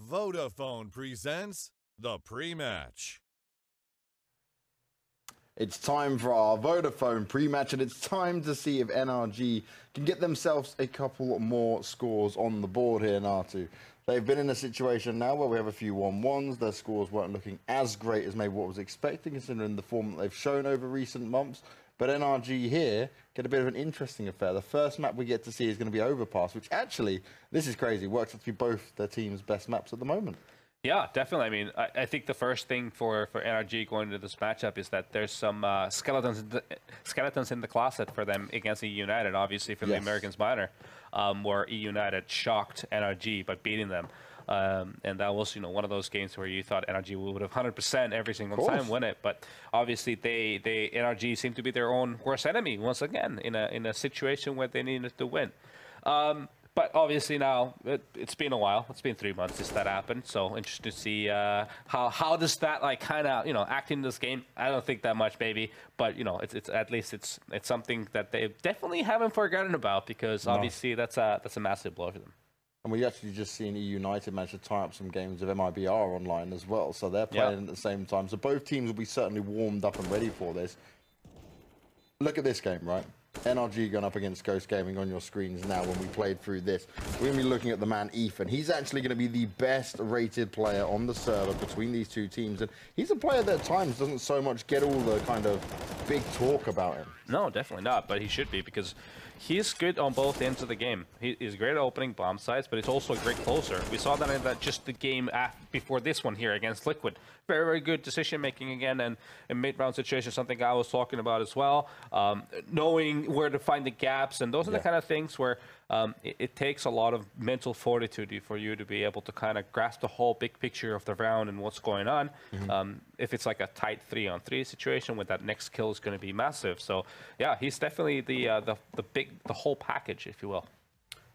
Vodafone presents the pre-match. It's time for our Vodafone pre-match, and it's time to see if NRG can get themselves a couple more scores on the board here, Natu. They've been in a situation now where we have a few 1-1s. Their scores weren't looking as great as maybe what was expected, considering the form that they've shown over recent months. But NRG here get a bit of an interesting affair. The first map we get to see is going to be Overpass, which actually, this is crazy, works out to be both their team's best maps at the moment. Yeah, definitely. I mean, I think the first thing for NRG going into this matchup is that there's some skeletons in the closet for them against eUnited, obviously from the Americans minor, where eUnited shocked NRG by beating them. And that was, one of those games where you thought NRG would have 100% every single time win it. But obviously, NRG seemed to be their own worst enemy once again in a situation where they needed to win. But obviously now, it's been a while. It's been 3 months since that happened. So interested to see how does that kind of act in this game. I don't think that much, maybe, but it's at least it's something that they definitely haven't forgotten about, because obviously that's a massive blow for them. And we actually just seen eUnited manage to tie up some games of MIBR online as well. So they're playing at the same time. So both teams will be certainly warmed up and ready for this. Look at this game, right? NRG going up against Ghost Gaming on your screens now. When we played through this, we're going to be looking at the man Ethan. He's actually going to be the best rated player on the server between these two teams, and he's a player that at times doesn't so much get all the kind of big talk about him. No, definitely not, but he should be, because he's good on both ends of the game. He's great at opening bomb sites, but he's also a great closer. We saw that in just the game before this one here against Liquid. Very, very good decision making again, and in mid-round situations, something I was talking about as well. Knowing where to find the gaps, and those are the kind of things where it takes a lot of mental fortitude for you to be able to kind of grasp the whole big picture of the round and what's going on. If it's like a tight 3-on-3 situation, where that next kill is going to be massive. So yeah, he's definitely the whole package, if you will.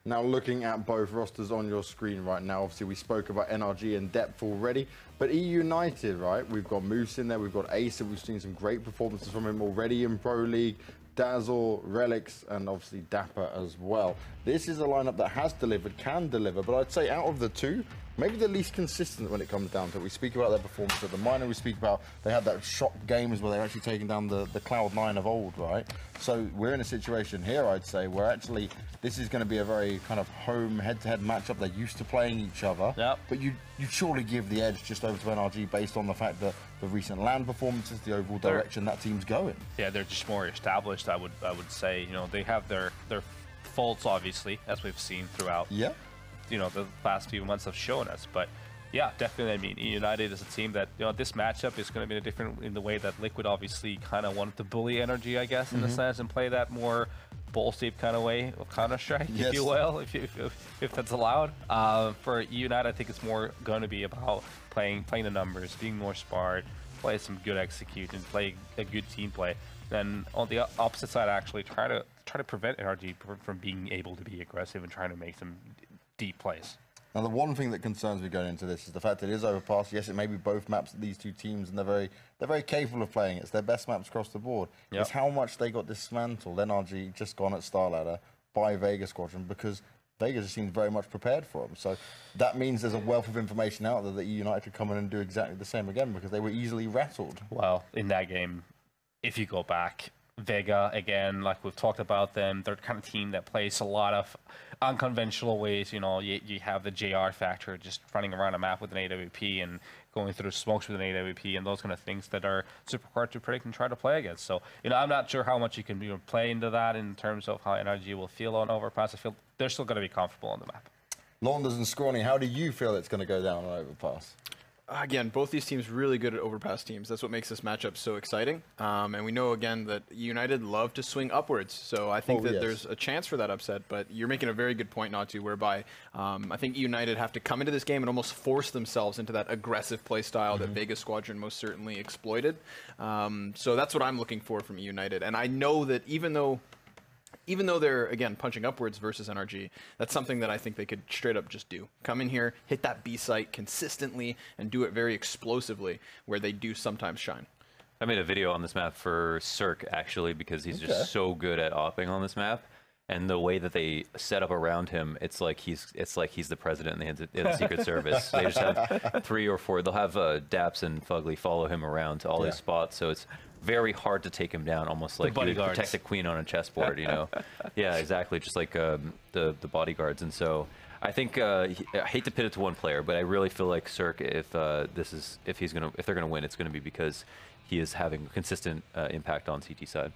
Now, looking at both rosters on your screen right now, obviously we spoke about NRG in depth already, but eUnited, right? We've got Moose in there, we've got Ace, and we've seen some great performances from him already in Pro League. Dazzle, Relics, and obviously Dapper as well. This is a lineup that has delivered, can deliver, but I'd say out of the two, maybe the least consistent when it comes down to it. We speak about their performance at the minor, we speak about they had that shock games where they're actually taking down the Cloud9 of old, right? So we're in a situation here, I'd say, where actually this is going to be a very kind of home head-to-head matchup. They're used to playing each other, but you surely give the edge just over to NRG based on the fact that the recent LAN performances, the overall direction that team's going. Yeah, they're just more established, I would say. They have their faults, obviously, as we've seen throughout. The past few months have shown us, but yeah, definitely. I mean, eUnited is a team that this matchup is going to be different in the way that Liquid obviously kind of wanted to bully NRG, I guess, in a sense, and play that more balls deep kind of way of Counter-Strike, if you will, if that's allowed. For eUnited, I think it's more going to be about playing the numbers, being more smart, play some good execution, play a good team play. Then on the opposite side, actually try to prevent NRG from being able to be aggressive and trying to make some deep plays. Now, the one thing that concerns me going into this is the fact that it is Overpass. Yes, it may be both maps of these two teams, and they're very capable of playing it. It's their best maps across the board. It's how much they got dismantled. NRG just gone at Star Ladder by Vega Squadron, because Vega just seemed very much prepared for them. So that means there's a wealth of information out there that eUnited could come in and do exactly the same again, because they were easily rattled. Well, in that game, if you go back, Vega, again, like we've talked about them, they're the kind of team that plays a lot of unconventional ways. You have the JR factor, just running around a map with an AWP and going through smokes with an AWP, and those kind of things that are super hard to predict and try to play against. So, I'm not sure how much you can play into that in terms of how NRG will feel on Overpass. I feel they're still going to be comfortable on the map. Launders and Scrawny, how do you feel it's going to go down on Overpass? Again, both these teams really good at Overpass teams. That's what makes this matchup so exciting. And we know, again, that United love to swing upwards. So I think that there's a chance for that upset. But you're making a very good point, Natu, whereby I think United have to come into this game and almost force themselves into that aggressive play style that Vegas Squadron most certainly exploited. So that's what I'm looking for from United. And I know that even though they're, again, punching upwards versus NRG, that's something that I think they could straight up just do. Come in here, hit that B site consistently, and do it very explosively, where they do sometimes shine. I made a video on this map for Cirque, actually, because he's just so good at opping on this map. And the way that they set up around him, it's like he's the president in the Secret Service. They just have 3 or 4. They'll have Daps and Fugly follow him around to all his spots, so it's very hard to take him down, almost like you would protect a queen on a chessboard, you know? Yeah, exactly, just like the bodyguards. And so I think I hate to pit it to one player, but I really feel like Cirque, if they're gonna win, it's gonna be because he is having consistent impact on CT side.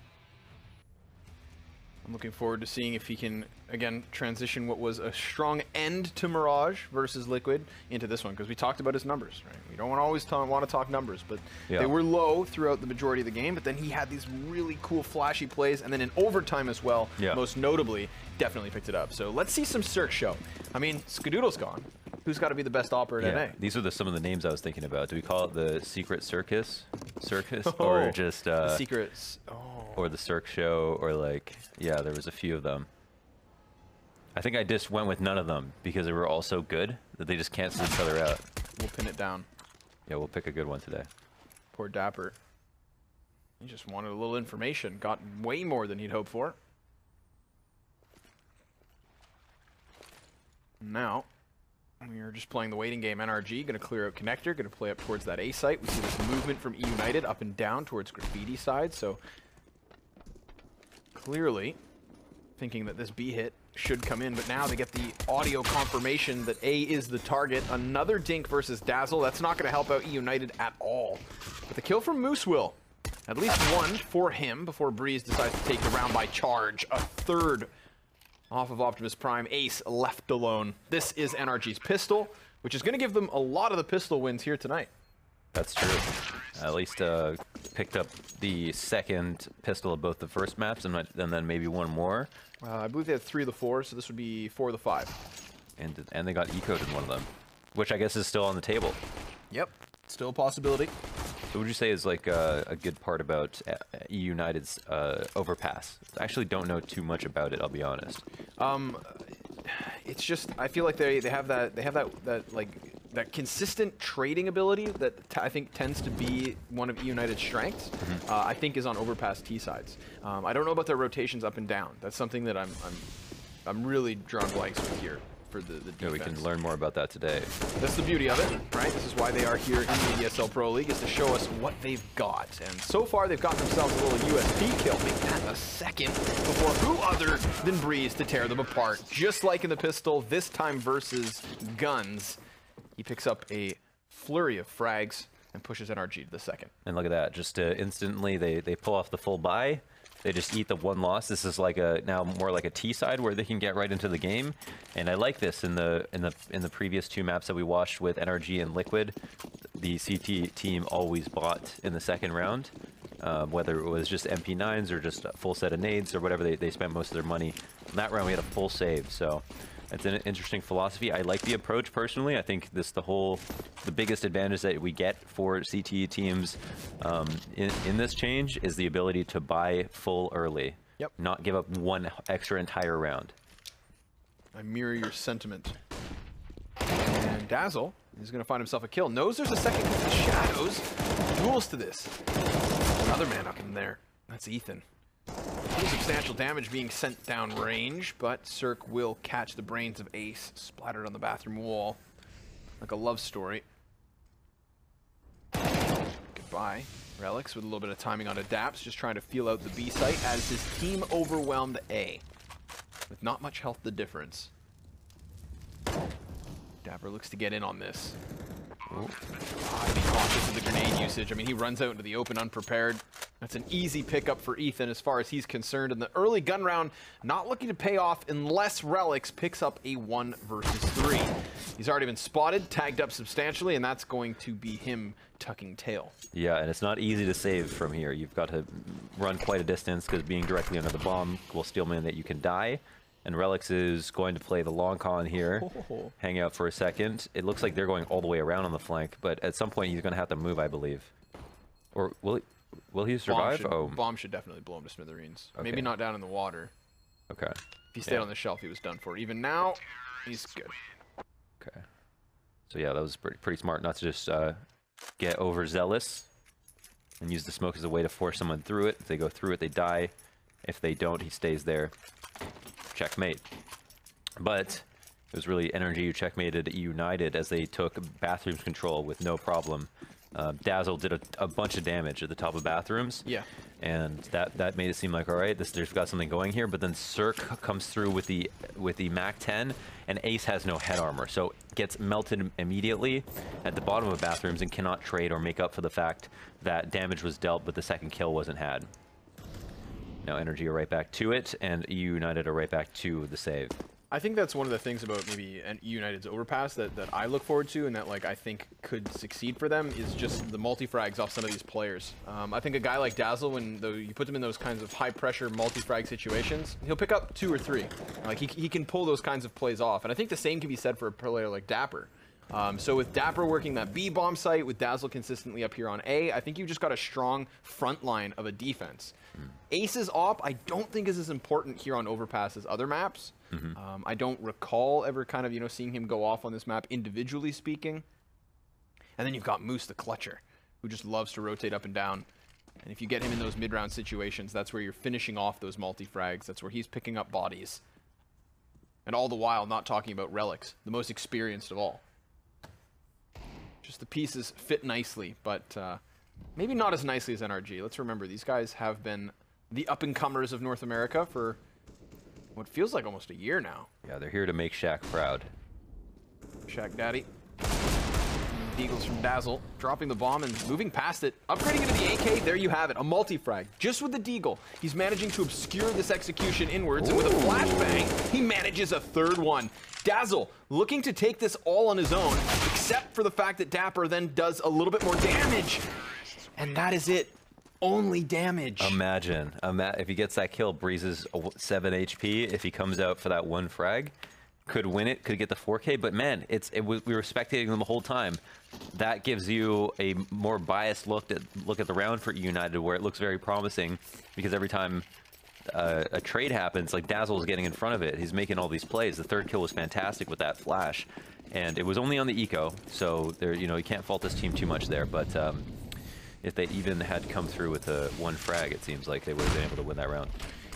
I'm looking forward to seeing if he can, again, transition what was a strong end to Mirage versus Liquid into this one, because we talked about his numbers, right? We don't always want to talk numbers, but they were low throughout the majority of the game, but then he had these really cool flashy plays, and then in overtime as well, most notably, definitely picked it up. So let's see some Cirque show. I mean, Skadoodle's gone. Who's got to be the best operator today? These are some of the names I was thinking about. Do we call it the Secret Circus? Or just... the Secrets. Or the Cirque show, or like, yeah, there was a few of them. I think I just went with none of them because they were all so good that they just cancel each other out. We'll pin it down. Yeah, we'll pick a good one today. Poor Dapper. He just wanted a little information. Got way more than he'd hoped for. Now, we are just playing the waiting game. NRG going to clear out connector, going to play up towards that A site. We see this movement from eUnited up and down towards Graffiti side, so clearly thinking that this B hit should come in, but now they get the audio confirmation that A is the target. Another Dink versus Dazzle. That's not going to help out eUnited at all. But the kill from Moose will. At least one for him before Breeze decides to take the round by charge. A third off of Optimus Prime. Ace left alone. This is NRG's pistol, which is going to give them a lot of the pistol wins here tonight. That's true. At least picked up the second pistol of both the first maps, and then maybe one more. I believe they had 3 of the 4, so this would be 4 of the 5. And they got ecoed in one of them, which I guess is still on the table. Yep, still a possibility. So would you say is like a good part about eUnited's Overpass? I actually don't know too much about it, I'll be honest. It's just, I feel like they have that like that consistent trading ability that I think tends to be one of eUnited's strengths. I think is on Overpass T sides. I don't know about their rotations up and down. That's something that I'm really drawing blanks with here for the defense. Yeah, we can learn more about that today. That's the beauty of it, right? This is why they are here in the ESL Pro League, is to show us what they've got. And so far, they've gotten themselves a little USP kill. Make that a second before who other than Breeze to tear them apart. Just like in the pistol, this time versus Guns. He picks up a flurry of frags and pushes NRG to the second. And look at that, just instantly they pull off the full buy. They just eat the one loss. This is like now more like a T side where they can get right into the game, and I like this in the previous 2 maps that we watched with NRG and Liquid. The CT team always bought in the second round, whether it was just MP9s or just a full set of nades or whatever. They spent most of their money. In that round we had a full save, so it's an interesting philosophy. I like the approach personally. I think the biggest advantage that we get for CTE teams in this change is the ability to buy full early. Yep. Not give up one extra entire round. I mirror your sentiment. And Dazzle is going to find himself a kill. Knows there's a second because the shadows. Duels to this. Another man up in there. That's Ethan. Pretty substantial damage being sent down range, but Cirque will catch the brains of Ace splattered on the bathroom wall like a love story. Goodbye. Relics with a little bit of timing on Adapts, just trying to feel out the B site as his team overwhelmed A. With not much health the difference. Dapper looks to get in on this. Be cautious of the grenade usage. I mean, he runs out into the open unprepared. That's an easy pickup for Ethan as far as he's concerned. In the early gun round, not looking to pay off unless Relics picks up a 1 versus 3. He's already been spotted, tagged up substantially, and that's going to be him tucking tail. Yeah, and it's not easy to save from here. You've got to run quite a distance because being directly under the bomb will still mean that you can die. And Relics is going to play the long con here, hang out for a second. It looks like they're going all the way around on the flank, but at some point he's going to have to move, I believe. Or will he survive? Bomb should definitely blow him to smithereens. Okay. Maybe not down in the water. Okay. If he stayed on the shelf, he was done for. Even now, he's good. Okay. So yeah, that was pretty smart not to just get overzealous and use the smoke as a way to force someone through it. If they go through it, they die. If they don't, he stays there. checkmate. But it was really NRG who checkmated eUnited as they took bathrooms control with no problem. Dazzle did a bunch of damage at the top of bathrooms. Yeah. And that made it seem like, all right, there's got something going here. But then Cirque comes through with the Mac 10, and Ace has no head armor, so gets melted immediately at the bottom of bathrooms and cannot trade or make up for the fact that damage was dealt, but the second kill wasn't had. Now NRG are right back to it, and eUnited are right back to the save. I think that's one of the things about maybe eUnited's Overpass that I look forward to, and that like I think could succeed for them, is just the multi-frags off some of these players. I think a guy like Dazzle, when you put them in those kinds of high-pressure multi-frag situations, he'll pick up 2 or 3. Like he can pull those kinds of plays off, and I think the same can be said for a player like Dapper. So with Dapper working that B bomb site, with Dazzle consistently up here on A, I think you've just got a strong front line of a defense. Ace's op, I don't think is as important here on Overpass as other maps. I don't recall ever kind of, seeing him go off on this map individually speaking. And then you've got Moose the Clutcher, who just loves to rotate up and down. And if you get him in those mid-round situations, that's where you're finishing off those multi-frags. That's where he's picking up bodies. And all the while not talking about Relics, the most experienced of all. Just the pieces fit nicely, but maybe not as nicely as NRG. Let's remember, these guys have been the up-and-comers of North America for what feels like almost a year now. Yeah, they're here to make Shaq proud. Shaq Daddy. Deagles from Dazzle, dropping the bomb and moving past it, upgrading into the AK. There you have it, a multi-frag, just with the Deagle. He's managing to obscure this execution inwards, and with a flashbang, he manages a 3rd one. Dazzle looking to take this all on his own, except for the fact that Dapper then does a little bit more damage. And that is it. Only damage. Imagine if he gets that kill, Breeze's 7 HP. If he comes out for that 1 frag, could win it, could get the 4K. But man, we were spectating them the whole time. That gives you a more biased look at the round for eUnited, where it looks very promising, because every time a trade happens, like Dazzle is getting in front of it. He's making all these plays. The 3rd kill was fantastic with that flash, and it was only on the eco, so there, you can't fault this team too much there. But if they even had come through with a 1 frag, it seems like they would have been able to win that round.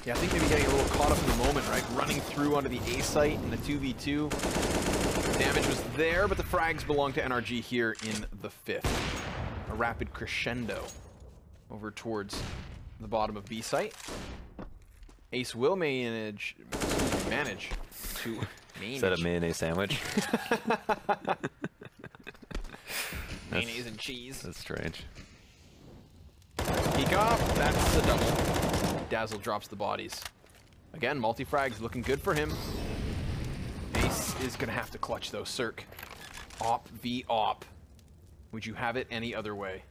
Yeah, I think maybe getting a little caught up in the moment, right? Running through onto the A site in the 2v2. Damage was there, but the frags belong to NRG here in the 5th. A rapid crescendo over towards the bottom of B site. Ace will manage to... Is that a mayonnaise sandwich? Mayonnaise and cheese. That's strange. Peek up, that's a double. Dazzle drops the bodies. Again, multi-frags looking good for him. Ace is gonna have to clutch though. Cirque. Op v op. Would you have it any other way?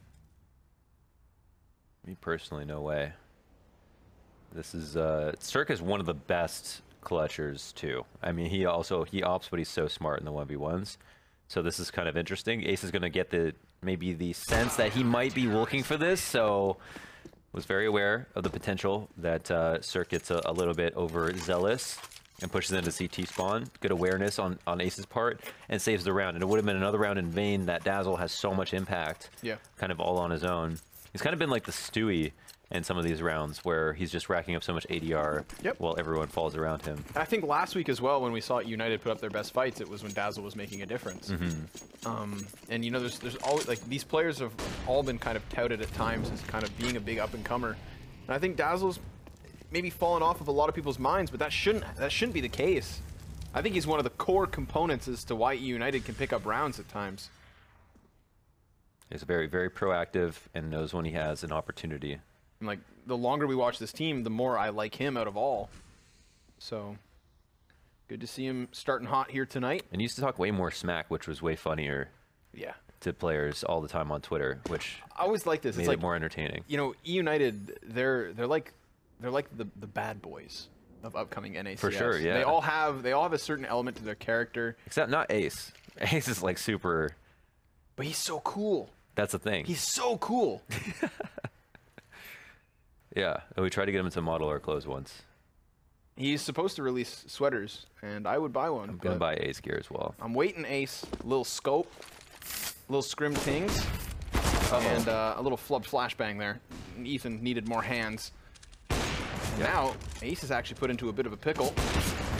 Me personally, no way. This is Cirque is one of the best clutchers too. I mean, he opts, but he's so smart in the 1v1s. So this is kind of interesting. Ace is gonna get maybe the sense that he might be looking for this, so was very aware of the potential that Cirque gets a little bit overzealous and pushes into CT spawn. Good awareness on Ace's part, and saves the round. And it would have been another round in vain. That Dazzle has so much impact, kind of all on his own. He's kind of been like the Stewie in some of these rounds, where he's just racking up so much ADR while everyone falls around him. I think last week as well, when we saw United put up their best fights, it was when Dazzle was making a difference. And there's always, like, these players have all been kind of touted at times as kind of being a big up-and-comer. And I think Dazzle's maybe fallen off of a lot of people's minds, but that shouldn't be the case. I think he's one of the core components as to why United can pick up rounds at times. He's very, very proactive and knows when he has an opportunity. And like, the longer we watch this team, the more I like him out of all. So, good to see him starting hot here tonight. And he used to talk way more smack, which was way funnier. Yeah. To players all the time on Twitter, which I always like this. Made it's like it more entertaining. eUnited, they're like the bad boys of upcoming NACS. For sure, yeah. They all have a certain element to their character. Except not Ace. Ace is like super. But he's so cool. That's the thing. He's so cool. Yeah, we tried to get him to model our clothes once. He's supposed to release sweaters, and I would buy one. I'm gonna buy Ace gear as well. I'm waiting Ace, little scope, little scrim tings, and a little flub flashbang there. Ethan needed more hands. Now, Ace is actually put into a bit of a pickle.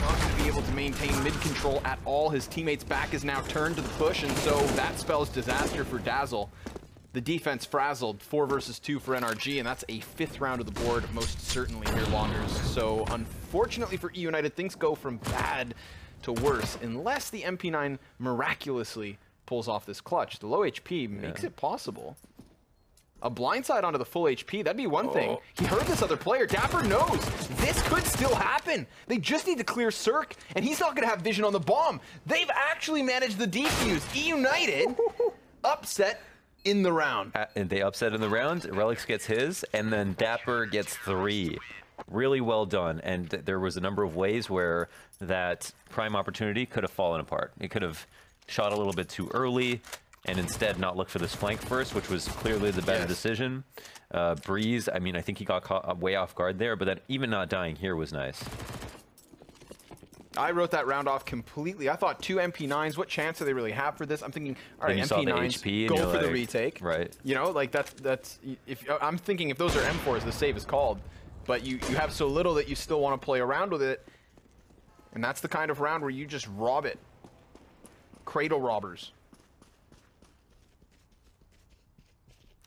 Not going to be able to maintain mid-control at all. His teammate's back is now turned to the push, and so that spells disaster for Dazzle. The defense frazzled, 4 versus 2 for NRG, and that's a 5th round of the board, most certainly here, Launders. So unfortunately for eUnited, things go from bad to worse, unless the MP9 miraculously pulls off this clutch. The low HP makes it possible. A blindside onto the full HP, that'd be one thing. He heard this other player. Dapper knows this could still happen. They just need to clear Cirque, and he's not going to have vision on the bomb. They've actually managed the defuse. eUnited upset in the round. And they upset in the round. Relix gets his, and then Dapper gets 3. Really well done. And there was a number of ways where that prime opportunity could have fallen apart. It could have shot a little bit too early, and instead not look for this flank first, which was clearly the better decision. Breeze, I mean, I think he got caught way off guard there, but then even not dying here was nice. I wrote that round off completely. I thought 2 MP9s, what chance do they really have for this? I'm thinking, all right, MP9s, go for the retake. Right. You know, like that's if I'm thinking if those are M4s, the save is called. But you have so little that you still want to play around with it. And that's the kind of round where you just rob it. Cradle robbers.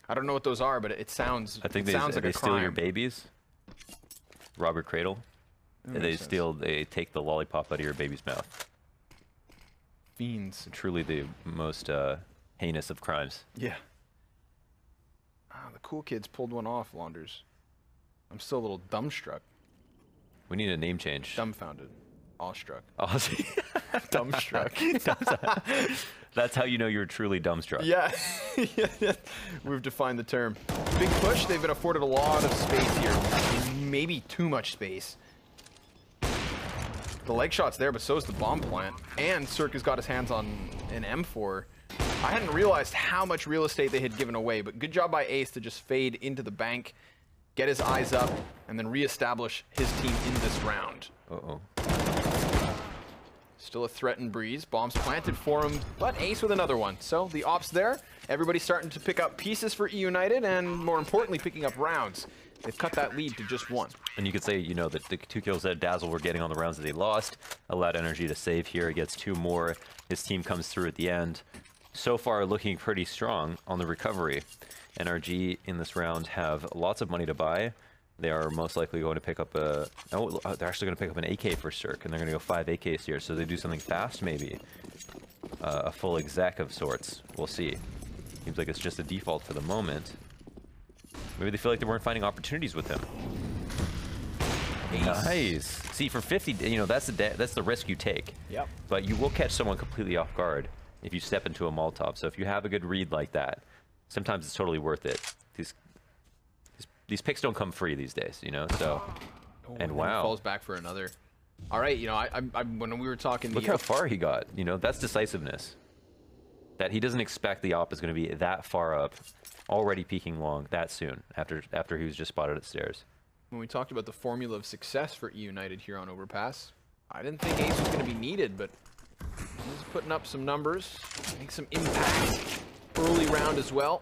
I don't know what those are, but it sounds. I think sounds like they a steal crime. your babies. Robert Cradle. They take the lollipop out of your baby's mouth. Fiends. Truly the most heinous of crimes. Yeah. Ah, the cool kids pulled one off, Launders. I'm still a little dumbstruck. We need a name change. Dumbfounded. Awestruck. Dumbstruck. That's how you know you're truly dumbstruck. Yeah. We've defined the term. Big push. They've been afforded a lot of space here. Maybe too much space. The leg shot's there, but so is the bomb plant. And Cirque has got his hands on an M4. I hadn't realized how much real estate they had given away, but good job by Ace to just fade into the bank, get his eyes up, and then reestablish his team in this round. Uh-oh. Still a threatened Breeze. Bombs planted for him, but Ace with another one. So the ops there. Everybody's starting to pick up pieces for eUnited, and more importantly, picking up rounds. They've cut that lead to just 1. And you could say, you know, that the 2 kills that Dazzle were getting on the rounds that they lost allowed NRG to save here. He gets 2 more. His team comes through at the end. So far, looking pretty strong on the recovery. NRG in this round have lots of money to buy. They are most likely going to pick up a... Oh, they're actually going to pick up an AK for Cirque, and they're going to go 5 AKs here. So they do something fast, maybe. A full exec of sorts. We'll see. Seems like it's just a default for the moment. Maybe they feel like they weren't finding opportunities with him. Nice. See, for 50, you know, that's the risk you take. Yep. But you will catch someone completely off guard if you step into a Molotov. So if you have a good read like that, sometimes it's totally worth it. These picks don't come free these days, you know. So, and wow, falls back for another. All right, you know, I when we were talking, look how far he got. You know, that's decisiveness. That he doesn't expect the op is going to be that far up, already peeking long that soon after he was just spotted at the stairs. When we talked about the formula of success for eUnited here on Overpass, I didn't think Ace was going to be needed, but he's putting up some numbers, make some impact early round as well.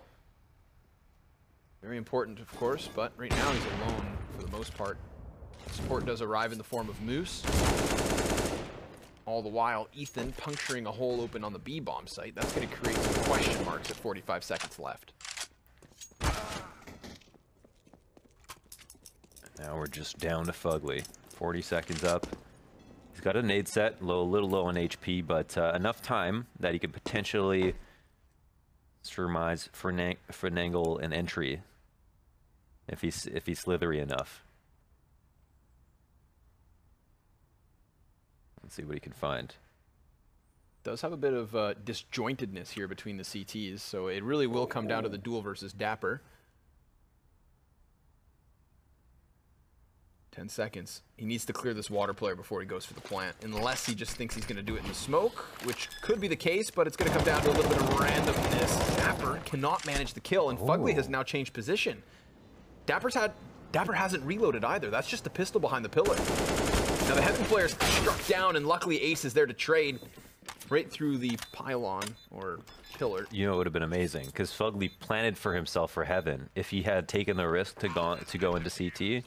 Very important, of course, but right now he's alone for the most part. Support does arrive in the form of Moose. All the while, Ethan puncturing a hole open on the B-bomb site. That's going to create some question marks at 45 seconds left. Now we're just down to Fugly. 40 seconds up. He's got a nade set, a little low on HP, but enough time that he could potentially surmise finagle an entry if he's slithery enough. Let's see what he can find. Does have a bit of disjointedness here between the CTs, so it really will come down to the duel versus Dapper. 10 seconds. He needs to clear this water player before he goes for the plant, unless he just thinks he's going to do it in the smoke, which could be the case, but it's going to come down to a little bit of randomness. Dapper cannot manage the kill, and Fugly has now changed position. Dapper hasn't reloaded either. That's just the pistol behind the pillar. Now the Heaven player's struck down, and luckily Ace is there to trade right through the pylon or pillar. You know, it would have been amazing because Fugly planted for himself for Heaven. If he had taken the risk to go into CT,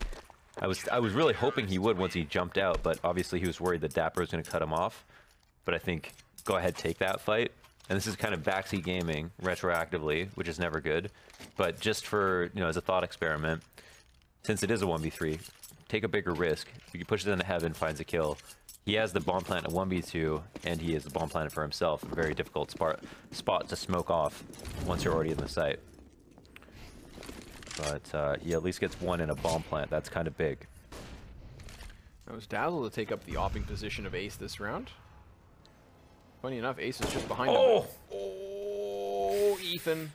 I was really hoping he would once he jumped out, but obviously he was worried that Dapper was going to cut him off. But I think go ahead, take that fight. And this is kind of backseat gaming retroactively, which is never good. But just for, you know, as a thought experiment, since it is a 1v3, take a bigger risk. If you push it into heaven, finds a kill. He has the bomb plant at 1v2, and he is the bomb planet for himself. A very difficult spot to smoke off once you're already in the site. But he at least gets one in a bomb plant. That's kind of big. That was Dazzle to take up the opping position of Ace this round. Funny enough, Ace is just behind him. Oh, Ethan.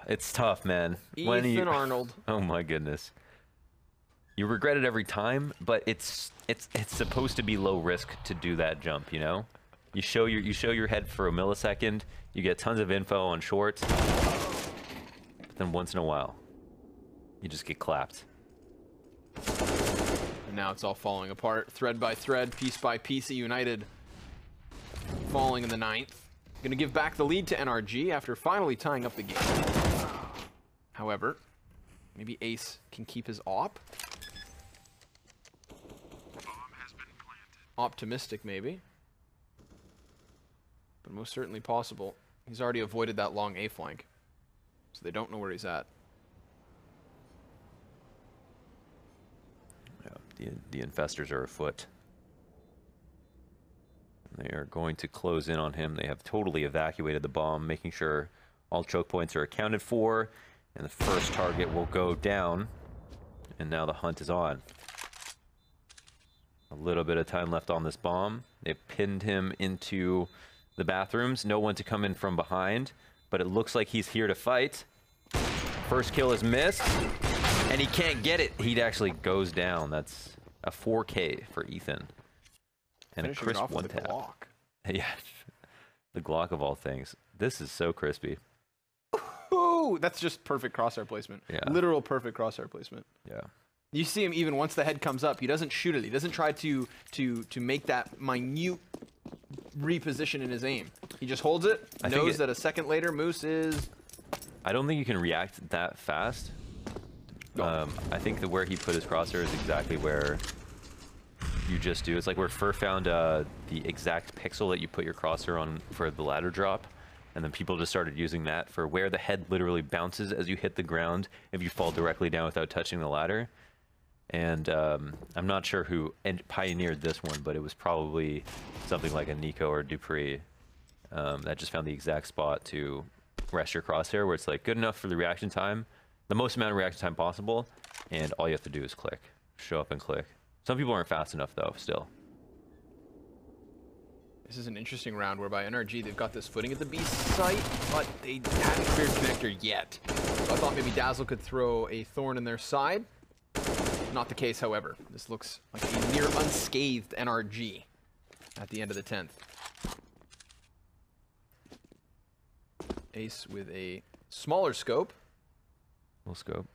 It's tough, man. Ethan Arnold. Oh my goodness. You regret it every time, but it's supposed to be low risk to do that jump, you know? You show your head for a millisecond, you get tons of info on shorts, but then once in a while, you just get clapped. And now it's all falling apart, thread by thread, piece by piece. eUnited falling in the 9th. Gonna give back the lead to NRG after finally tying up the game. However, maybe Ace can keep his op. Optimistic, maybe. But most certainly possible. He's already avoided that long A flank. So they don't know where he's at. Yeah, the infestors are afoot. They are going to close in on him. They have totally evacuated the bomb, making sure all choke points are accounted for. And the first target will go down. And now the hunt is on. A little bit of time left on this bomb. They've pinned him into the bathrooms. No one to come in from behind, but it looks like he's here to fight. First kill is missed, and he can't get it. He actually goes down. That's a 4K for Ethan. And finishing a crisp off one with the tap. Glock. Yeah, the Glock of all things. This is so crispy. Ooh, that's just perfect crosshair placement. Yeah. Literal perfect crosshair placement. Yeah. You see him even once the head comes up, he doesn't shoot it. He doesn't try to make that minute reposition in his aim. He just holds it, knows that a second later Moose is... I don't think you can react that fast. I think that where he put his crosshair is exactly where you just do. It's like where Fur found the exact pixel that you put your crosshair on for the ladder drop. And then people just started using that for where the head literally bounces as you hit the ground if you fall directly down without touching the ladder. And I'm not sure who pioneered this one, but it was probably something like a Nico or Dupree that just found the exact spot to rest your crosshair, where it's like good enough for the reaction time, the most amount of reaction time possible, and all you have to do is click. Show up and click. Some people aren't fast enough, though, still. This is an interesting round whereby NRG, they've got this footing at the B site, but they haven't cleared connector yet. So I thought maybe Dazzle could throw a thorn in their side. Not the case, however. This looks like a near unscathed NRG at the end of the 10th. Ace with a smaller scope. Full scope.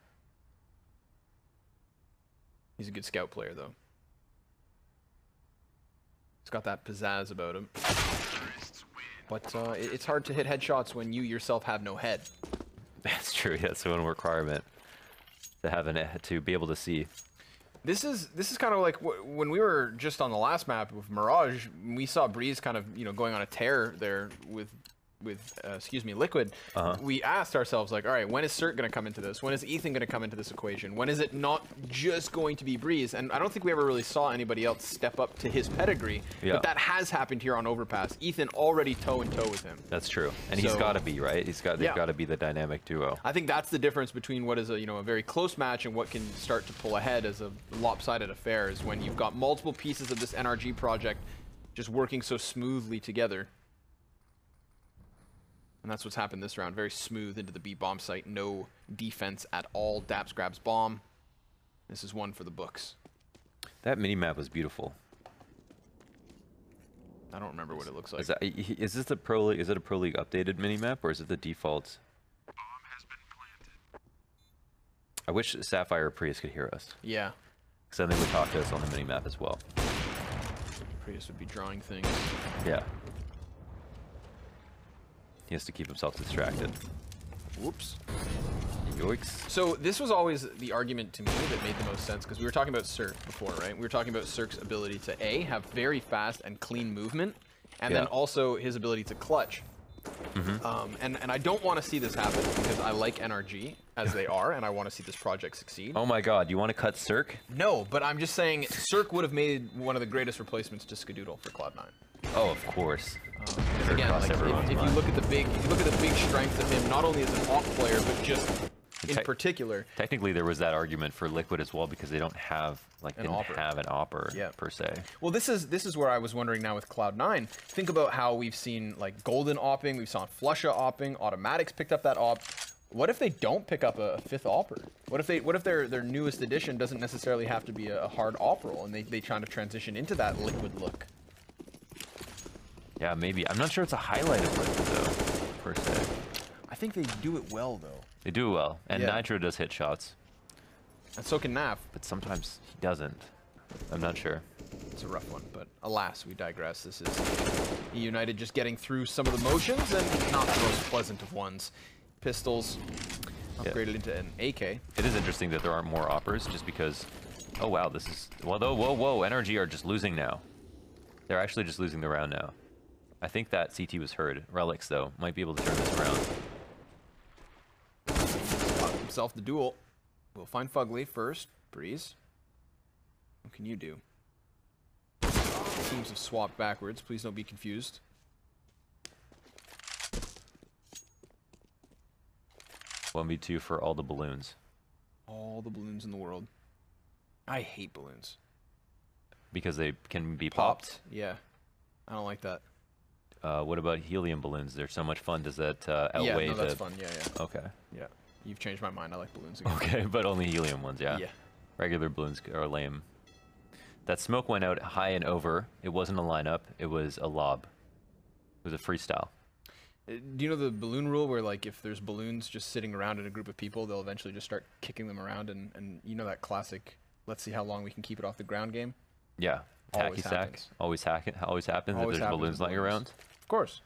He's a good scout player, though. He's got that pizzazz about him. But it's hard to hit headshots when you yourself have no head. That's true. That's one requirement. To be able to see. This is kind of like when we were just on the last map with Mirage. We saw Breeze kind of going on a tear there with Liquid. We asked ourselves, like, all right, when is Cert going to come into this? When is Ethan going to come into this equation? When is it not just going to be Breeze? And I don't think we ever really saw anybody else step up to his pedigree. Yeah. But that has happened here on Overpass. Ethan already toe-in-toe with him. That's true. And he's got to be, right? They've got to be the dynamic duo. I think that's the difference between what is a very close match and what can start to pull ahead as a lopsided affair, is when you've got multiple pieces of this NRG project just working so smoothly together. And that's what's happened this round. Very smooth into the B bomb site. No defense at all. Daps grabs bomb. This is one for the books. That mini-map was beautiful. I don't remember what it looks like. Is this the Pro League? Is it a Pro League updated mini-map, or is it the default? Bomb has been planted. I wish Sapphire or Prius could hear us. Yeah. Because then they would talk to us on the mini-map as well. Prius would be drawing things. Yeah. He has to keep himself distracted. Whoops. Yoicks. So this was always the argument to me that made the most sense, because we were talking about Cirque before, right? We were talking about Cirque's ability to A, have very fast and clean movement, and then also his ability to clutch. And I don't want to see this happen because I like NRG as they are, and I want to see this project succeed. Oh my god, you want to cut Cirque? No, but I'm just saying Cirque would have made one of the greatest replacements to Skadoodle for Cloud9. Oh, of course. Again, like, if you look at the big, strengths of him, not only as an off player, but just in particular. Technically, there was that argument for Liquid as well because they don't have an opper per se. Well, this is where I was wondering now with Cloud9. Think about how we've seen like Golden opping, we've seen Flusha opping, Automatics picked up that op. What if they don't pick up a 5th opper? What if their newest addition doesn't necessarily have to be a hard op roll, and they try to transition into that Liquid look? Yeah, maybe. I'm not sure it's a highlight of Liquid though, per se. I think they do it well though. They do well, and Nitro does hit shots. And so can Naf. But sometimes he doesn't. I'm not sure. It's a rough one, but alas, we digress. This is eUnited just getting through some of the motions, and not the most pleasant of ones. Pistols upgraded into an AK. It is interesting that there aren't more oppers, just because... Oh wow, this is... Well, though, whoa, NRG are just losing now. They're actually just losing the round now. I think that CT was heard. Relics, though, might be able to turn this around. Got himself the duel. We'll find Fugly first. Breeze. What can you do? Teams have swapped backwards. Please don't be confused. One v 2 for all the balloons. All the balloons in the world. I hate balloons. Because they can be popped? Yeah. I don't like that. What about helium balloons? They're so much fun. Does that outweigh that's fun. Yeah. Okay. Yeah. You've changed my mind. I like balloons again. Okay, but only helium ones, yeah. Yeah. Regular balloons are lame. That smoke went out high and over. It wasn't a lineup. It was a lob. It was a freestyle. Do you know the balloon rule where, like, if there's balloons just sitting around in a group of people, they'll eventually just start kicking them around, and you know that classic, let's see how long we can keep it off the ground game? Yeah. Always Hacky sack. happens. Always happens Always if there's happens balloons with lying around. Of course.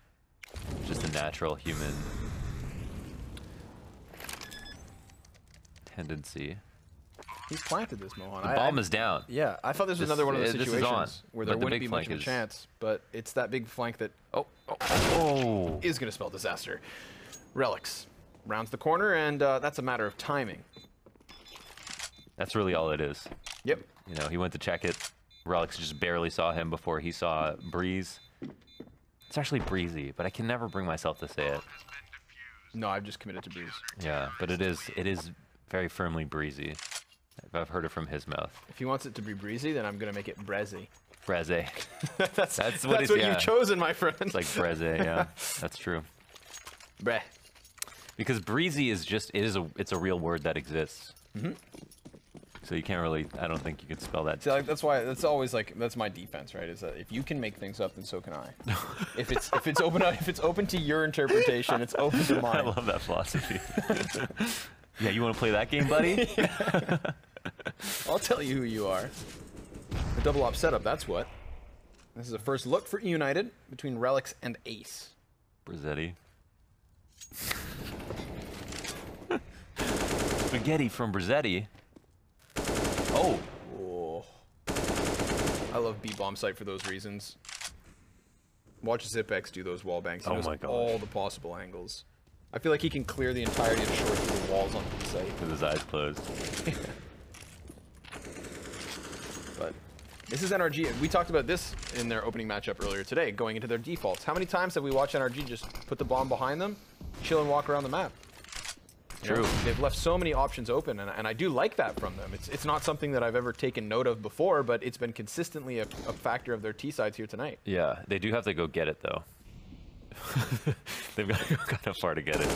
Just a natural human tendency. He's planted this, Mohan. The bomb is down. Yeah, I thought this was another one of those situations where there but the wouldn't big be much of a flank chance, but it's that big flank that is going to spell disaster. Relics rounds the corner, and that's a matter of timing. That's really all it is. Yep. You know, he went to check it. Relics just barely saw him before he saw Breeze. It's actually Breezy, but I can never bring myself to say it. No, I've just committed to Breeze. Yeah, but it is very firmly Breezy. I've heard it from his mouth. If he wants it to be breezy, then I'm going to make it Brezzy. Breze. that's what you've chosen, my friend. It's like Breze, yeah. That's true. Breh. Because breezy is just, it's a real word that exists. Mm-hmm. So you can't really, I don't think you can spell that. See, like, that's why, that's always like, that's my defense, right? Is that if you can make things up, then so can I. if it's open to your interpretation, it's open to mine. I love that philosophy. Yeah, you want to play that game, buddy? I'll tell you who you are. The double op setup, that's what. This is a first look for eUnited between Relics and Ace. Brazetti. Spaghetti from Brazetti. Oh. I love B-bomb site for those reasons. Watch Zipex do those wall banks. He knows my gosh. all the possible angles. I feel like he can clear the entirety of short through the walls on the site. With his eyes closed. But this is NRG. We talked about this in their opening matchup earlier today, going into their defaults. How many times have we watched NRG just put the bomb behind them, chill and walk around the map? True. They've left so many options open, and I do like that from them. It's not something that I've ever taken note of before, but it's been consistently a factor of their T-sides here tonight. Yeah, they do have to go get it, though. They've got to go kind of far to get it.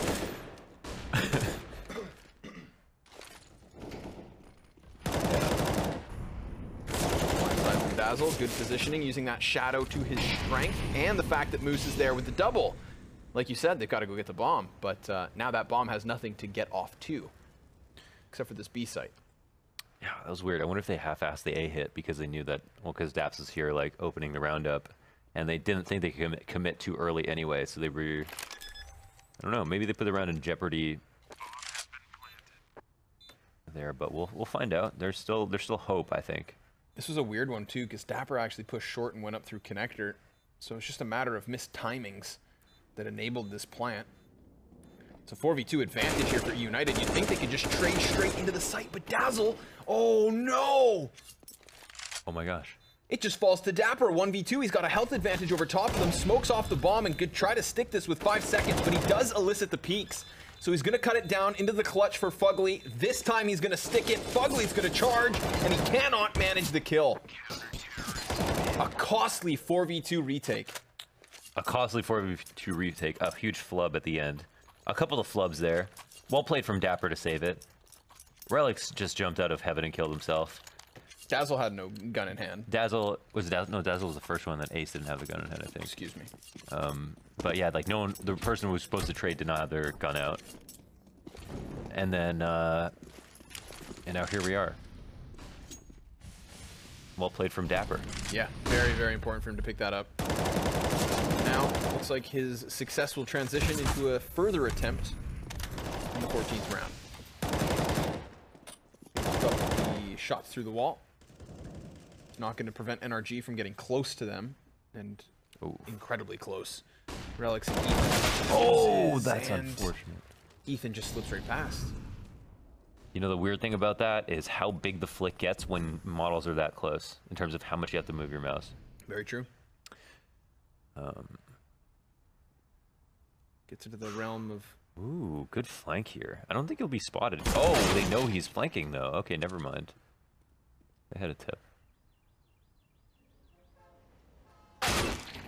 Dazzle, good positioning, using that shadow to his strength, and the fact that Moose is there with the double. Like you said, they've got to go get the bomb, but now that bomb has nothing to get off to, except for this B site. Yeah, that was weird. I wonder if they half-assed the A hit because they knew that, well, because Daps is here, like, opening the roundup, and they didn't think they could commit too early anyway, so they were, I don't know, maybe they put the round in jeopardy there, but we'll find out. There's still hope, I think. This was a weird one too, because Dapper actually pushed short and went up through connector, so it's just a matter of missed timings that enabled this plant. It's a 4v2 advantage here for eUnited. You'd think they could just trade straight into the site, but Dazzle, oh no! Oh my gosh. It just falls to Dapper, 1v2. He's got a health advantage over top of them, smokes off the bomb and could try to stick this with 5 seconds, but he does elicit the peaks. So he's gonna cut it down into the clutch for Fugly. This time he's gonna stick it. Fugly's gonna charge, and he cannot manage the kill. A costly 4v2 retake. A costly 4v2 retake, a huge flub at the end. A couple of flubs there. Well played from Dapper to save it. Relics just jumped out of heaven and killed himself. Dazzle had no gun in hand. Dazzle was the first one that Ace didn't have the gun in hand, I think. Excuse me. But yeah, like no one, the person who was supposed to trade did not have their gun out. And then, and now here we are. Well played from Dapper. Yeah, very, very important for him to pick that up. Now, looks like his success will transition into a further attempt in the 14th round. Got the shots through the wall. Not going to prevent NRG from getting close to them, and incredibly close. Relics and Ethan. Oh, that's unfortunate. Ethan just slips right past. You know, the weird thing about that is how big the flick gets when models are that close, in terms of how much you have to move your mouse. Very true. Gets into the realm of... Ooh, good flank here. I don't think he'll be spotted. Oh, they know he's flanking, though. Okay, never mind. They had a tip.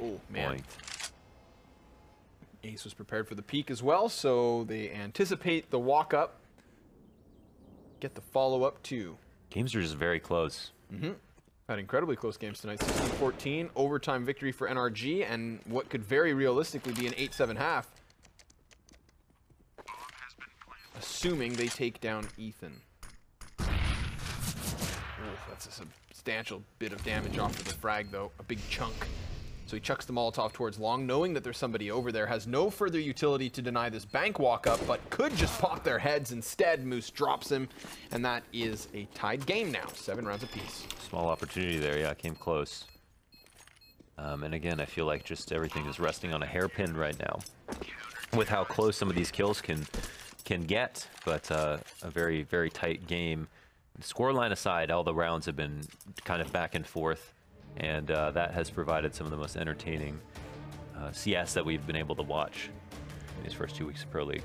Oh, man. Boinked. Ace was prepared for the peak as well, so they anticipate the walk-up. Get the follow-up, too. Games are just very close. Mm-hmm. Had incredibly close games tonight. 16-14, overtime victory for NRG, and what could very realistically be an 8-7 half. Assuming they take down Ethan. Ooh, that's a substantial bit of damage off of the frag, though. A big chunk. So he chucks the Molotov towards long, knowing that there's somebody over there. Has no further utility to deny this bank walk-up, but could just pop their heads instead. Moose drops him, and that is a tied game now. 7 rounds apiece. Small opportunity there, yeah, came close. And again, I feel like just everything is resting on a hairpin right now. With how close some of these kills can get, but a very, very tight game. Scoreline aside, all the rounds have been kind of back and forth, and that has provided some of the most entertaining CS that we've been able to watch in these first 2 weeks of Pro League.